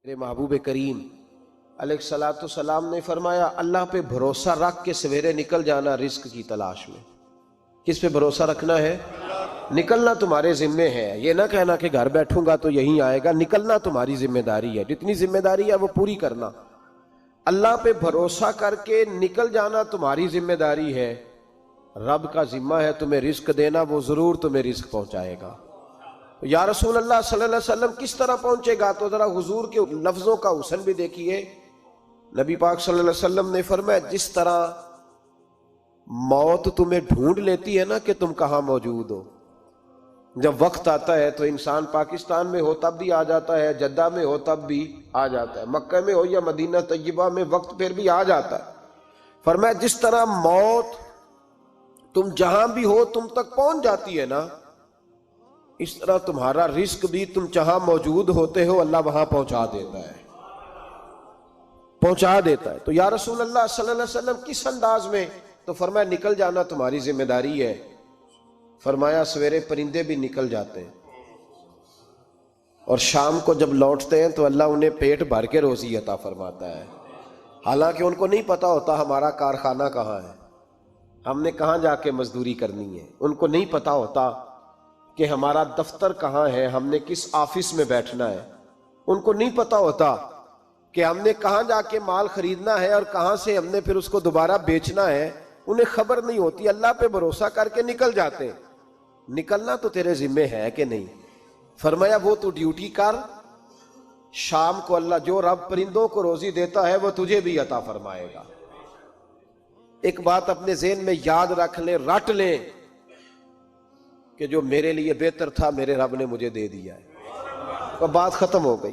میرے محبوب کریم علیہ الصلوۃ والسلام نے فرمایا اللہ پہ بھروسہ رکھ کے سویرے نکل جانا رزق کی تلاش میں۔ کس پہ بھروسہ رکھنا ہے؟ نکلنا تمہارے ذمے ہے، یہ نہ کہنا کہ گھر بیٹھوں گا تو یہیں آئے گا، نکلنا تمہاری ذمہ داری ہے، جتنی ذمہ داری ہے وہ پوری کرنا۔ اللہ پہ بھروسہ کر کے نکل جانا تمہاری ذمہ داری ہے، رب کا ذمہ ہے تمہیں رزق دینا، وہ ضرور تمہیں رزق پہنچائے گا۔ یا رسول اللہ صلی اللہ علیہ وسلم کس طرح پہنچے گا؟ تو ذرا حضور کے لفظوں کا حسن بھی دیکھیے۔ نبی پاک صلی اللہ علیہ وسلم نے فرمایا جس طرح موت تمہیں ڈھونڈ لیتی ہے نا کہ تم کہاں موجود ہو، جب وقت آتا ہے تو انسان پاکستان میں ہو تب بھی آ جاتا ہے، جدہ میں ہو تب بھی آ جاتا ہے، مکہ میں ہو یا مدینہ طیبہ میں وقت پھر بھی آ جاتا ہے۔ فرمایا جس طرح موت تم جہاں بھی ہو تم تک پہنچ جاتی ہے نا، اس طرح تمہارا رزق بھی تم جہاں موجود ہوتے ہو اللہ وہاں پہنچا دیتا ہے، پہنچا دیتا ہے۔ تو یا رسول اللہ صلی اللہ علیہ وسلم کس انداز میں؟ تو فرمایا نکل جانا تمہاری ذمہ داری ہے۔ فرمایا سویرے پرندے بھی نکل جاتے ہیں اور شام کو جب لوٹتے ہیں تو اللہ انہیں پیٹ بھر کے روزی عطا فرماتا ہے، حالانکہ ان کو نہیں پتا ہوتا ہمارا کارخانہ کہاں ہے، ہم نے کہاں جا کے مزدوری کرنی ہے، ان کو نہیں پتا ہوتا کہ ہمارا دفتر کہاں ہے، ہم نے کس آفس میں بیٹھنا ہے، ان کو نہیں پتا ہوتا کہ ہم نے کہاں جا کے مال خریدنا ہے اور کہاں سے ہم نے پھر اس کو دوبارہ بیچنا ہے، انہیں خبر نہیں ہوتی۔ اللہ پہ بھروسہ کر کے نکل جاتے ہیں۔ نکلنا تو تیرے ذمے ہے کہ نہیں؟ فرمایا وہ تو ڈیوٹی کر، شام کو اللہ جو رب پرندوں کو روزی دیتا ہے وہ تجھے بھی عطا فرمائے گا۔ ایک بات اپنے ذہن میں یاد رکھ لیں، رٹ لیں کہ جو میرے لیے بہتر تھا میرے رب نے مجھے دے دیا ہے، تو بات ختم ہو گئی۔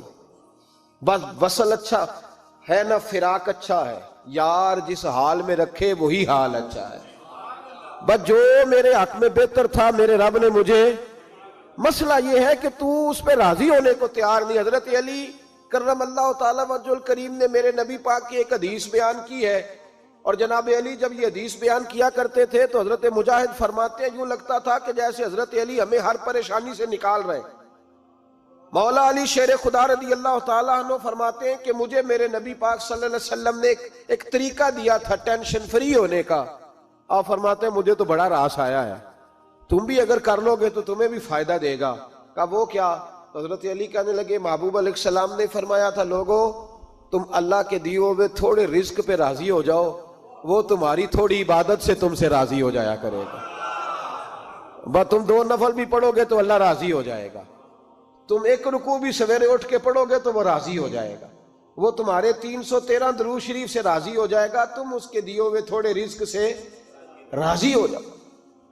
بس وصل اچھا ہے نہ فراق اچھا ہے، یار جس حال میں رکھے وہی حال اچھا ہے۔ بس جو میرے حق میں بہتر تھا میرے رب نے مجھے، مسئلہ یہ ہے کہ تو اس پہ راضی ہونے کو تیار نہیں۔ حضرت علی کرم اللہ تعالیٰ وجہ الکریم نے میرے نبی پاک کی ایک حدیث بیان کی ہے، اور جناب علی جب یہ حدیث بیان کیا کرتے تھے تو حضرت مجاہد فرماتے ہیں یوں لگتا تھا کہ جیسے حضرت علی ہمیں ہر پریشانی سے نکال رہے ہیں۔ مولا علی شیر خدا رضی اللہ تعالیٰ عنہ فرماتے ہیں کہ مجھے میرے نبی پاک صلی اللہ علیہ وسلم نے ایک طریقہ دیا تھا ٹینشن فری ہونے کا۔ آپ فرماتے ہیں مجھے تو بڑا راس آیا ہے، تم بھی اگر کر لو گے تو تمہیں بھی فائدہ دے گا۔ کہا وہ کیا؟ حضرت علی کہنے لگے محبوب علیہ السلام نے فرمایا تھا لوگو تم اللہ کے دیے ہوئے تھوڑے رزق پہ راضی ہو جاؤ، وہ تمہاری تھوڑی عبادت سے تم سے راضی ہو جایا کرے گا۔ بس تم 2 نفل بھی پڑھو گے تو اللہ راضی ہو جائے گا، تم 1 رکوع بھی سویرے اٹھ کے پڑھو گے تو وہ راضی ہو جائے گا، وہ تمہارے 313 درود شریف سے راضی ہو جائے گا، تم اس کے دیے ہوئے تھوڑے رزق سے راضی ہو جاؤ۔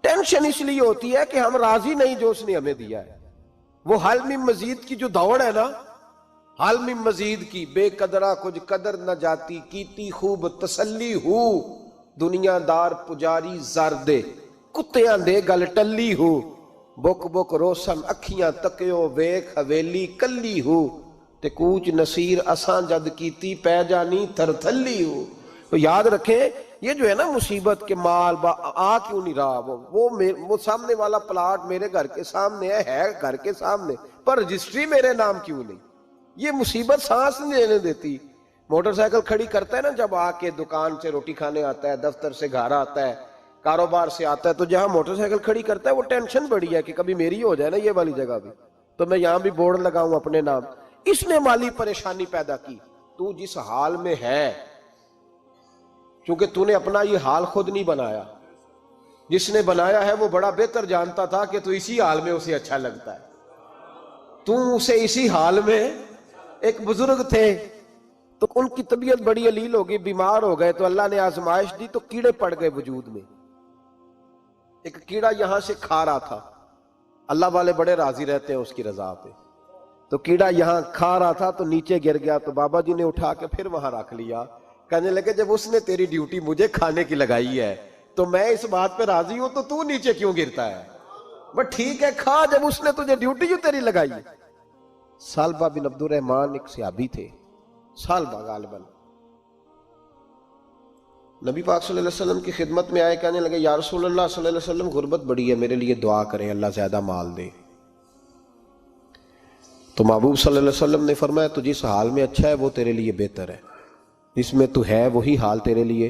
ٹینشن اس لیے ہوتی ہے کہ ہم راضی نہیں جو اس نے ہمیں دیا ہے۔ وہ حل میں مزید کی جو دوڑ ہے نا، حل میں مزید کی، بے قدرہ کچھ قدر نہ جاتی، کیتی خوب تسلی ہو، دنیا دار پجاری زر دے، کتیاں دے گل ٹلی ہو، بک بک روشن اکھیاں تکیو ویکھ حویلی کلی ہو، تے کوچ نصیر اساں جد کیتی پہ جانی تھر تھلی ہو۔ تو یاد رکھیں یہ جو ہے نا مصیبت کے مال آ کیوں نہیں رہا، وہ سامنے والا پلاٹ میرے گھر کے سامنے ہے گھر کے سامنے، پر رجسٹری میرے نام کیوں نہیں؟ یہ مصیبت سانس نہیں لینے دیتی۔ موٹر سائیکل کھڑی کرتا ہے نا جب آ کے دکان سے روٹی کھانے آتا ہے، دفتر سے گھر آتا ہے، کاروبار سے آتا ہے، تو جہاں موٹر سائیکل کھڑی کرتا ہے وہ ٹینشن بڑی ہے کہ کبھی میری ہو جائے نا یہ والی جگہ بھی، تو میں یہاں بھی بورڈ لگاؤں اپنے نام۔ اس نے مالی پریشانی پیدا کی۔ تو جس حال میں ہے، کیونکہ تو نے اپنا یہ حال خود نہیں بنایا، جس نے بنایا ہے وہ بڑا بہتر جانتا تھا کہ تو اسی حال میں اسے اچھا لگتا ہے۔ تو اسے اسی حال میں، ایک بزرگ تھے تو ان کی طبیعت بڑی علیل ہو گئی، بیمار ہو گئے، تو اللہ نے آزمائش دی تو کیڑے پڑ گئے وجود میں۔ ایک کیڑا یہاں سے کھا رہا تھا، اللہ والے بڑے راضی رہتے ہیں اس کی رضا پہ، تو کیڑا یہاں کھا رہا تھا تو نیچے گر گیا، تو بابا جی نے اٹھا کے پھر وہاں رکھ لیا، کہنے لگے جب اس نے تیری ڈیوٹی مجھے کھانے کی لگائی ہے تو میں اس بات پہ راضی ہوں تو نیچے کیوں گرتا ہے؟ بس ٹھیک ہے کھا، جب اس نے تجھے ڈیوٹی جو تیری لگائی ہے۔ سالبہ بن عبد الرحمن ایک صحابی تھے، سالبہ غالباً، نبی پاک صلی اللہ علیہ وسلم کی خدمت میں آئے، کہنے لگے یا رسول اللہ صلی اللہ علیہ وسلم غربت بڑی ہے، میرے لیے دعا کریں اللہ زیادہ مال دے۔ تو محبوب صلی اللہ علیہ وسلم نے فرمایا تو جس حال میں اچھا ہے وہ تیرے لیے بہتر ہے، جس میں تو ہے وہی حال تیرے لیے،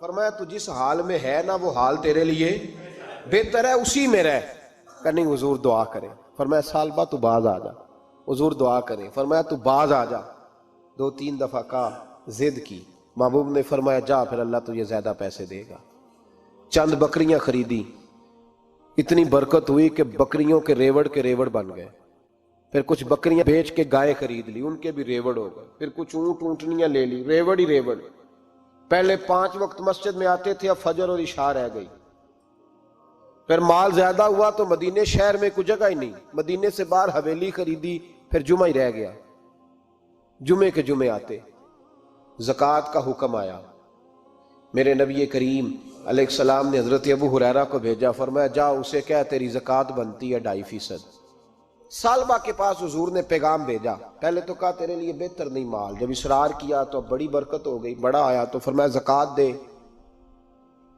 فرمایا تو جس حال میں ہے نا وہ حال تیرے لیے بہتر ہے، اسی میں رہ۔ کہ نہیں حضور دعا کرے، فرمایا سال بعد تو باز آ جا، حضور دعا کرے، فرمایا تو باز آ جا، 2-3 دفعہ کہا، ضد کی، محبوب نے فرمایا جا پھر اللہ تجھے زیادہ پیسے دے گا۔ چند بکریاں خریدی، اتنی برکت ہوئی کہ بکریوں کے ریوڑ بن گئے، پھر کچھ بکریاں بیچ کے گائے خرید لی، ان کے بھی ریوڑ ہو گئے، پھر کچھ اونٹ اونٹنیاں لے لی، ریوڑ ہی ریوڑ۔ پہلے 5 وقت مسجد میں آتے تھے، اب فجر اور عشاء رہ گئی۔ پھر مال زیادہ ہوا تو مدینے شہر میں کوئی جگہ ہی نہیں، مدینے سے باہر حویلی خریدی، پھر جمعہ ہی رہ گیا، جمعے کے جمعے آتے۔ زکوٰۃ کا حکم آیا، میرے نبی کریم علیہ السلام نے حضرت ابو ہریرہ کو بھیجا، فرمایا جا اسے کہہ تیری زکوٰۃ بنتی ہے 2.5%۔ سالبہ کے پاس حضور نے پیغام بھیجا، پہلے تو کہا تیرے لیے بہتر نہیں مال، جب اصرار کیا تو اب بڑی برکت ہو گئی، بڑا آیا تو فرمایا زکوٰۃ دے،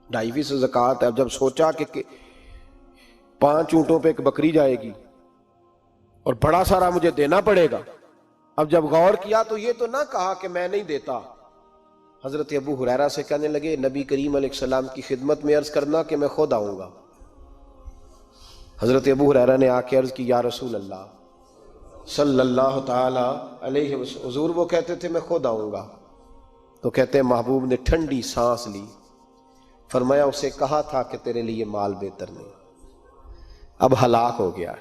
2.5% زکوٰۃ ہے۔ اب جب سوچا کہ 5 اونٹوں پہ ایک بکری جائے گی اور بڑا سارا مجھے دینا پڑے گا، اب جب غور کیا تو یہ تو نہ کہا کہ میں نہیں دیتا۔ حضرت ابو ہریرہ سے کہنے لگے نبی کریم علیہ السلام کی خدمت میں عرض کرنا کہ میں خود آؤں گا۔ حضرت ابو ہریرہ نے آ کے عرض کی یا رسول اللہ صلی اللہ تعالی علیہ وسلم، حضور وہ کہتے تھے میں خود آؤں گا، تو کہتے ہیں محبوب نے ٹھنڈی سانس لی، فرمایا اسے کہا تھا کہ تیرے لیے مال بہتر نہیں، اب ہلاک ہو گیا،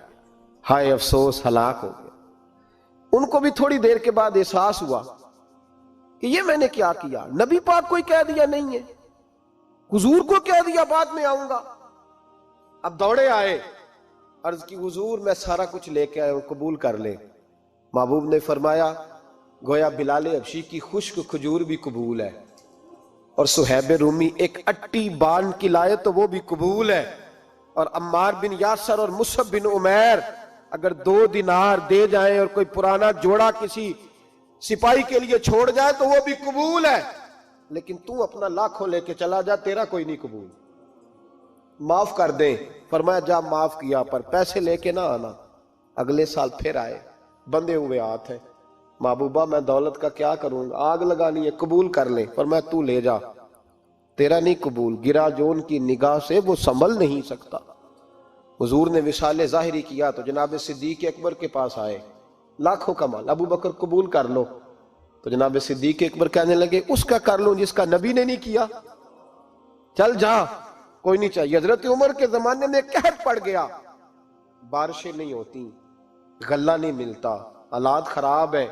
ہائے افسوس ہلاک ہو گیا۔ ان کو بھی تھوڑی دیر کے بعد احساس ہوا کہ یہ میں نے کیا کیا، نبی پاک کوئی کہہ دیا نہیں ہے، حضور کو کہہ دیا بعد میں آؤں گا۔ اب دوڑے آئے، عرض کی حضور میں سارا کچھ لے کے آیا ہوں، قبول کر لیں۔ محبوب نے فرمایا گویا بلال حبشی کی خشک کھجور بھی قبول ہے، اور صہیب رومی ایک اٹی بان کی لائے تو وہ بھی قبول ہے، اور عمار بن یاسر اور مصعب بن عمیر اگر 2 دینار دے جائیں اور کوئی پرانا جوڑا کسی سپاہی کے لیے چھوڑ جائے تو وہ بھی قبول ہے، لیکن تو اپنا لاکھوں لے کے چلا جا، تیرا کوئی نہیں قبول، معاف کر دیں۔ فرمایا جا معاف کیا، پر پیسے لے کے نہ آنا۔ اگلے سال پھر آئے، بندے ہوئے ہاتھ ہیں، محبوبہ میں دولت کا کیا کروں گا، آگ لگانی ہے، قبول کر لیں۔ فرمایا تو لے جا، تیرا نہیں قبول، گرا جو ان کی نگاہ سے وہ سنبھل نہیں سکتا۔ حضور نے وصال ظاہری کیا تو جناب صدیق اکبر کے پاس آئے، لاکھوں کا مال، ابو بکر قبول کر لو، تو جناب صدیق اکبر کہنے لگے اس کا کر لوں جس کا نبی نے نہیں کیا، چل جا کوئی نہیں چاہیے۔ حضرت عمر کے زمانے میں قحط پڑ گیا، بارشیں نہیں ہوتی، غلہ نہیں ملتا، حالات خراب ہے،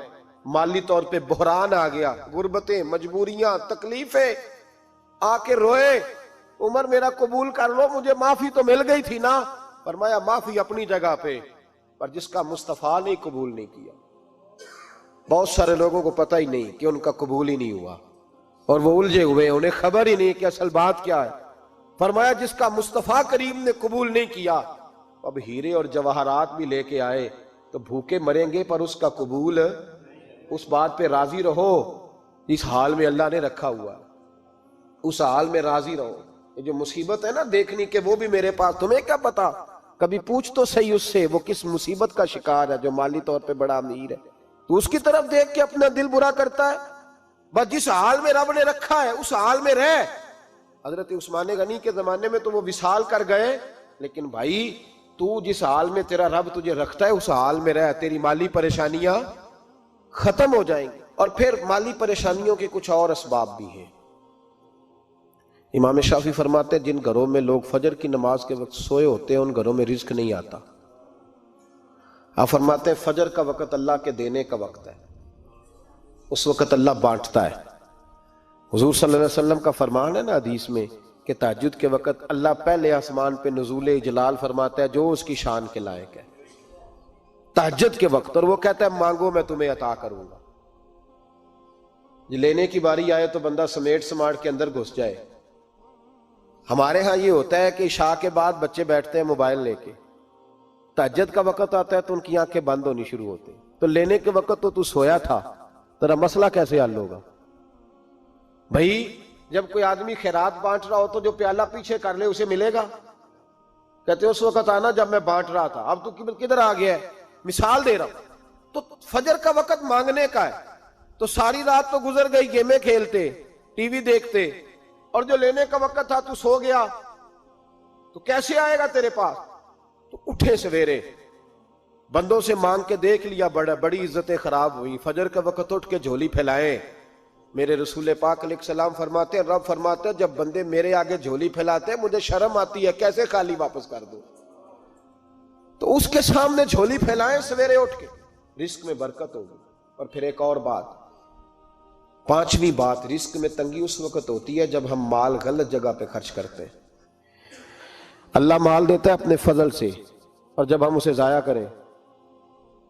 مالی طور پہ بحران آ گیا، غربتیں، مجبوریاں، تکلیفیں، آ کے روئے، عمر میرا قبول کر لو، مجھے معافی تو مل گئی تھی نا۔ فرمایا معافی اپنی جگہ پہ، پر جس کا مصطفیٰ نے قبول نہیں کیا۔ بہت سارے لوگوں کو پتہ ہی نہیں کہ ان کا قبول ہی نہیں ہوا، اور وہ الجھے ہوئے، انہیں خبر ہی نہیں کہ اصل بات کیا ہے۔ فرمایا جس کا مصطفیٰ کریم نے قبول نہیں کیا، اب ہیرے اور جواہرات بھی لے کے آئے تو بھوکے مریں گے، پر اس کا قبول، اس بات پہ راضی رہو جس حال میں اللہ نے رکھا ہوا، اس حال میں راضی رہو۔ یہ جو مصیبت ہے نا دیکھنی کہ وہ بھی میرے پاس، تمہیں کیا پتا، کبھی پوچھ تو صحیح اس سے وہ کس مصیبت کا شکار ہے، جو مالی طور پہ بڑا امیر ہے، تو اس کی طرف دیکھ کے اپنا دل برا کرتا ہے۔ بس جس حال میں رب نے رکھا ہے اس حال میں رہ۔ حضرت عثمان غنی کے زمانے میں تو وہ وصال کر گئے، لیکن بھائی تو جس حال میں تیرا رب تجھے رکھتا ہے اس حال میں رہ، تیری مالی پریشانیاں ختم ہو جائیں گی۔ اور پھر مالی پریشانیوں کے کچھ اور اسباب بھی ہیں۔ امام شافعی فرماتے ہیں جن گھروں میں لوگ فجر کی نماز کے وقت سوئے ہوتے ہیں ان گھروں میں رزق نہیں آتا۔ آپ فرماتے ہیں فجر کا وقت اللہ کے دینے کا وقت ہے، اس وقت اللہ بانٹتا ہے۔ حضور صلی اللہ علیہ وسلم کا فرمان ہے نا حدیث میں کہ تہجد کے وقت اللہ پہلے آسمان پہ نزول اجلال فرماتا ہے جو اس کی شان کے لائق ہے تہجد کے وقت، اور وہ کہتا ہے مانگو میں تمہیں عطا کروں گا۔ لینے کی باری آئے تو بندہ سمیٹ سماٹ کے اندر گھس جائے۔ ہمارے ہاں یہ ہوتا ہے کہ عشاء کے بعد بچے بیٹھتے ہیں موبائل لے کے، تہجد کا وقت آتا ہے تو ان کی آنکھیں بند ہونی شروع ہوتی، تو لینے کے وقت تو سویا تھا، تیرا مسئلہ کیسے حل ہوگا؟ بھائی جب کوئی آدمی خیرات بانٹ رہا ہو تو جو پیالہ پیچھے کر لے اسے ملے گا؟ کہتے اس وقت آنا جب میں بانٹ رہا تھا، اب تو کدھر آ گیا ہے؟ مثال دے رہا ہوں. تو فجر کا وقت مانگنے کا ہے، تو ساری رات تو گزر گئی گیمیں کھیلتے، ٹی وی دیکھتے، اور جو لینے کا وقت تھا تو سو گیا، تو کیسے آئے گا تیرے پاس؟ تو اٹھے سویرے، بندوں سے مانگ کے دیکھ لیا، بڑی عزتیں خراب ہوئی. فجر کا وقت اٹھ کے جھولی پھیلائیں. میرے رسول پاک علیہ السلام فرماتے ہیں، رب فرماتے ہیں جب بندے میرے آگے جھولی پھیلاتے ہیں مجھے شرم آتی ہے، کیسے خالی واپس کر دوں. تو اس کے سامنے جھولی پھیلائیں سویرے اٹھ کے، رزق میں برکت ہوگی. اور پھر ایک اور بات، پانچویں بات، رزق میں تنگی اس وقت ہوتی ہے جب ہم مال غلط جگہ پہ خرچ کرتے ہیں. اللہ مال دیتا ہے اپنے فضل سے، اور جب ہم اسے ضائع کریں.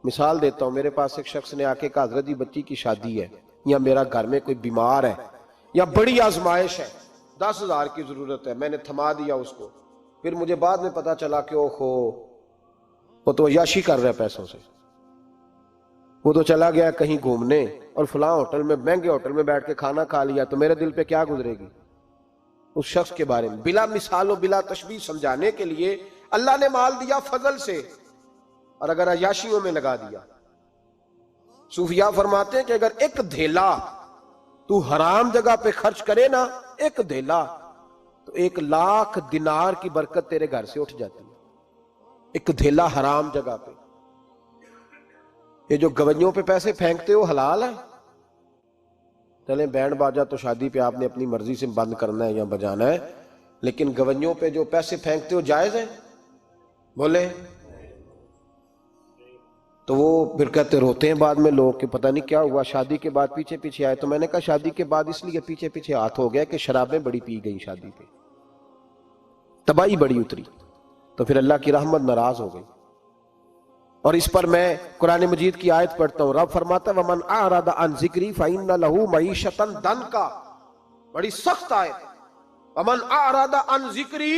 مثال دیتا ہوں، میرے پاس ایک شخص نے آ کے کہا حضرت جی بچی کی شادی ہے، یا میرا گھر میں کوئی بیمار ہے، یا بڑی آزمائش ہے، 10,000 کی ضرورت ہے. میں نے تھما دیا اس کو. پھر مجھے بعد میں پتا چلا کہ اوہو وہ تو عیاشی کر رہا ہے پیسوں سے، وہ تو چلا گیا کہیں گھومنے اور فلاں ہوٹل میں، مہنگے ہوٹل میں بیٹھ کے کھانا کھا لیا. تو میرے دل پہ کیا گزرے گی اس شخص کے بارے میں؟ بلا مثال و بلا تشبیہ سمجھانے کے لیے اللہ نے مال دیا فضل سے، اور اگر عیاشیوں میں لگا دیا. صوفیاء فرماتے ہیں کہ اگر ایک دھیلا تو حرام جگہ پہ خرچ کرے نا، ایک دھیلا، تو 1,00,000 دینار کی برکت تیرے گھر سے اٹھ جاتی ہے. ایک دھیلا حرام جگہ پہ. یہ جو گویوں پہ پیسے پھینکتے ہو حلال ہے؟ چلیں بینڈ باجا تو شادی پہ آپ نے اپنی مرضی سے بند کرنا ہے یا بجانا ہے، لیکن گویوں پہ جو پیسے پھینکتے ہو جائز ہے؟ بولے. تو وہ پھر کہتے روتے ہیں بعد میں لوگ کہ پتہ نہیں کیا ہوا، شادی کے بعد پیچھے پیچھے آئے. تو میں نے کہا شادی کے بعد اس لیے پیچھے پیچھے ہاتھ ہو گیا کہ شرابیں بڑی پی گئی، شادی پہ تباہی بڑی اتری، تو پھر اللہ کی رحمت ناراض ہو گئی. اور اس پر میں قرآن مجید کی آیت پڑھتا ہوں، رب فرماتا ہے وَمَنْ أَعْرَضَ عَنْ ذِكْرِي فَإِنَّ لَهُ مَعِيشَةً ضَنْكًا. بڑی سخت آیت. وَمَنْ أَعْرَضَ عَنْ ذِكْرِي،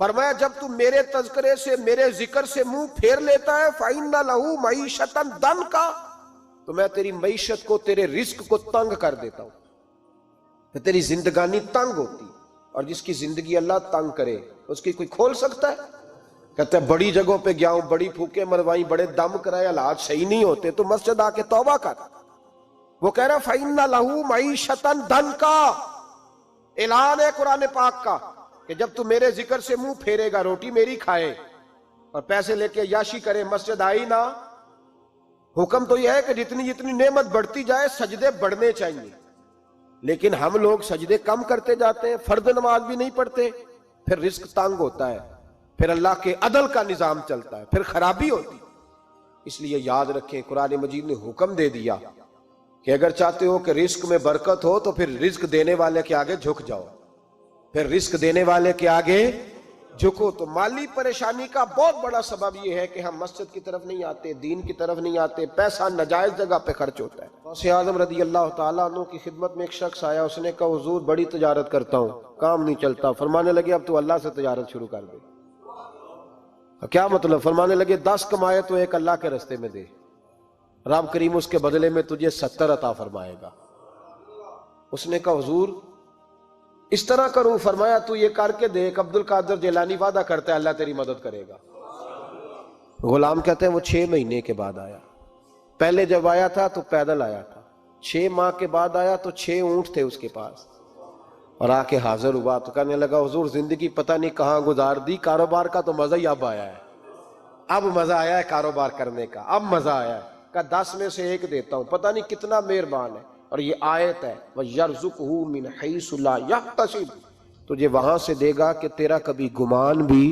فرمایا جب تم میرے تذکرے سے، میرے ذکر سے منہ پھیر لیتا ہے، فَإِنَّ لَهُ مَعِيشَةً ضَنْكًا، تو میں تیری معیشت کو، تیرے رزق کو تنگ کر دیتا ہوں. کہ تیری زندگانی تنگ ہوتی، اور جس کی زندگی اللہ تنگ کرے اس کی کوئی کھول سکتا ہے؟ کہتے ہیں بڑی جگہوں پہ گیا ہوں، بڑی پھوکے مروائی، بڑے دم کرائے، حالات صحیح نہیں ہوتے، تو مسجد آ کے توبہ کر. وہ کہہ رہا فَإِنَّ لَهُ مَعِيشَةً ضَنْكًا. اعلان ہے قرآن پاک کا کہ جب تو میرے ذکر سے منہ پھیرے گا، روٹی میری کھائے اور پیسے لے کے عیاشی کرے، مسجد آئی نہ. حکم تو یہ ہے کہ جتنی جتنی نعمت بڑھتی جائے سجدے بڑھنے چاہیے، لیکن ہم لوگ سجدے کم کرتے جاتے ہیں، فرض نماز بھی نہیں پڑھتے، پھر رزق تنگ ہوتا ہے، پھر اللہ کے عدل کا نظام چلتا ہے، پھر خرابی ہوتی. اس لیے یاد رکھیں قرآن مجید نے حکم دے دیا کہ اگر چاہتے ہو کہ رزق میں برکت ہو تو پھر رزق دینے والے کے آگے جھک جاؤ، پھر رزق دینے والے کے آگے جھکو. تو مالی پریشانی کا بہت بڑا سبب یہ ہے کہ ہم مسجد کی طرف نہیں آتے، دین کی طرف نہیں آتے، پیسہ ناجائز جگہ پہ خرچ ہوتا ہے. غوث اعظم رضی اللہ تعالیٰ عنہ کی خدمت میں ایک شخص آیا، اس نے کہا حضور بڑی تجارت کرتا ہوں، کام نہیں چلتا. فرمانے لگے اب تو اللہ سے تجارت شروع کر دے. کیا مطلب؟ فرمانے لگے 10 کمائے تو ایک اللہ کے رستے میں دے، رب کریم اس کے بدلے میں تجھے 70 عطا فرمائے گا. اس نے کہا حضور اس طرح کروں؟ فرمایا تو یہ کر کے دیکھ، عبد القادر جیلانی وعدہ کرتا ہے اللہ تیری مدد کرے گا. غلام کہتے ہیں وہ 6 مہینے کے بعد آیا. پہلے جب آیا تھا تو پیدل آیا تھا، 6 ماہ کے بعد آیا تو 6 اونٹ تھے اس کے پاس، اور آ کے حاضر ہوا تو کہنے لگا حضور زندگی پتہ نہیں کہاں گزار دی، کاروبار کا تو مزہ ہی اب آیا ہے، اب مزہ آیا ہے کاروبار کرنے کا، اب مزہ آیا ہے. کہا 10 میں سے 1 دیتا ہوں، پتہ نہیں کتنا مہربان ہے. اور یہ آیت ہے وَيَرْزُقْهُ مِنْ حَيْثُ لَا يَحْتَسِبُ، تجھے وہاں سے دے گا کہ تیرا کبھی گمان بھی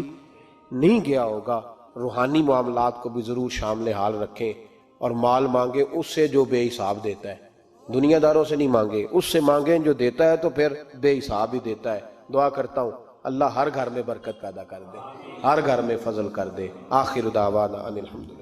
نہیں گیا ہوگا. روحانی معاملات کو بھی ضرور شامل حال رکھیں، اور مال مانگے اس سے جو بے حساب دیتا ہے، دنیا داروں سے نہیں مانگے، اس سے مانگیں جو دیتا ہے تو پھر بے حساب ہی دیتا ہے. دعا کرتا ہوں اللہ ہر گھر میں برکت پیدا کر دے، ہر گھر میں فضل کر دے. آخر دعوانا ان الحمدللہ.